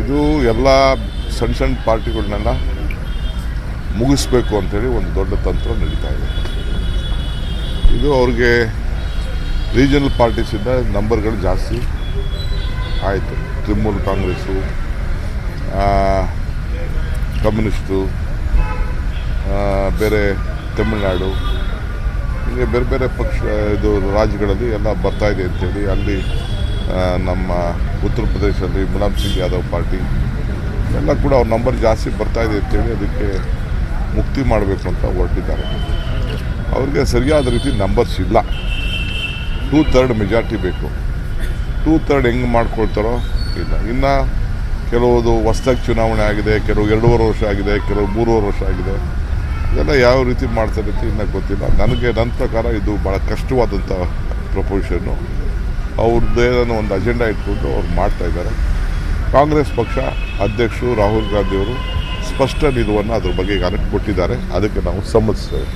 ಇದು ಎಲ್ಲ ಸಣ್ಣ ಸಣ್ಣ ಪಾರ್ಟಿಗಳನ್ನೆಲ್ಲ ಮುಗಿಸ್ಬೇಕು ಅಂಥೇಳಿ ಒಂದು ದೊಡ್ಡ ತಂತ್ರ ನಡೀತಾ ಇದೆ. ಇದು ಅವ್ರಿಗೆ ರೀಜನಲ್ ಪಾರ್ಟೀಸಿಂದ ನಂಬರ್ಗಳು ಜಾಸ್ತಿ ಆಯಿತು. ತೃಣಮೂಲ ಕಾಂಗ್ರೆಸ್ಸು, ಕಮ್ಯುನಿಸ್ಟು, ಬೇರೆ ತಮಿಳುನಾಡು, ಹೀಗೆ ಬೇರೆ ಬೇರೆ ಪಕ್ಷ ಇದು ರಾಜ್ಯಗಳಲ್ಲಿ ಎಲ್ಲ ಬರ್ತಾಯಿದೆ ಅಂಥೇಳಿ ಅಲ್ಲಿ ನಮ್ಮ ಉತ್ತರ ಪ್ರದೇಶದಲ್ಲಿ ಮುಲಾಯಂ ಸಿಂಗ್ ಯಾದವ್ ಪಾರ್ಟಿ ಎಲ್ಲ ಕೂಡ ಅವ್ರ ನಂಬರ್ ಜಾಸ್ತಿ ಬರ್ತಾಯಿದೆ ಅಂತೇಳಿ ಅದಕ್ಕೆ ಮುಕ್ತಿ ಮಾಡಬೇಕು ಅಂತ ಹೊರಟಿದ್ದಾರೆ. ಅವ್ರಿಗೆ ಸರಿಯಾದ ರೀತಿ ನಂಬರ್ಸ್ ಇಲ್ಲ. 2/3 ಮೆಜಾರಿಟಿ ಬೇಕು. 2/3 ಹೆಂಗೆ ಮಾಡ್ಕೊಳ್ತಾರೋ ಇಲ್ಲ. ಇನ್ನು ಕೆಲವುದು ಹೊಸ್ದಾಗಿ ಚುನಾವಣೆ ಆಗಿದೆ, ಕೆಲವು 2.5 ವರ್ಷ ಆಗಿದೆ, ಕೆಲವು 3.5 ವರ್ಷ ಆಗಿದೆ. ಇದೆಲ್ಲ ಯಾವ ರೀತಿ ಮಾಡ್ತಾರೆ ಅಂತ ಇನ್ನೂ ಗೊತ್ತಿಲ್ಲ. ನನ್ನ ಪ್ರಕಾರ ಇದು ಭಾಳ ಕಷ್ಟವಾದಂಥ ಪ್ರಪೋಸಿಷನ್ನು. ಅವ್ರದ್ದೇ ಒಂದು ಅಜೆಂಡಾ ಇಟ್ಕೊಂಡು ಅವ್ರು ಮಾಡ್ತಾಯಿದ್ದಾರೆ. ಕಾಂಗ್ರೆಸ್ ಪಕ್ಷ ಅಧ್ಯಕ್ಷರು ರಾಹುಲ್ ಗಾಂಧಿಯವರು ಸ್ಪಷ್ಟ ನಿಲುವನ್ನು ಅದ್ರ ಬಗ್ಗೆ ಈಗ ಕೊಟ್ಟಿದ್ದಾರೆ. ಅದಕ್ಕೆ ನಾವು ಸಮ್ಮತಿಸ್ತೇವೆ.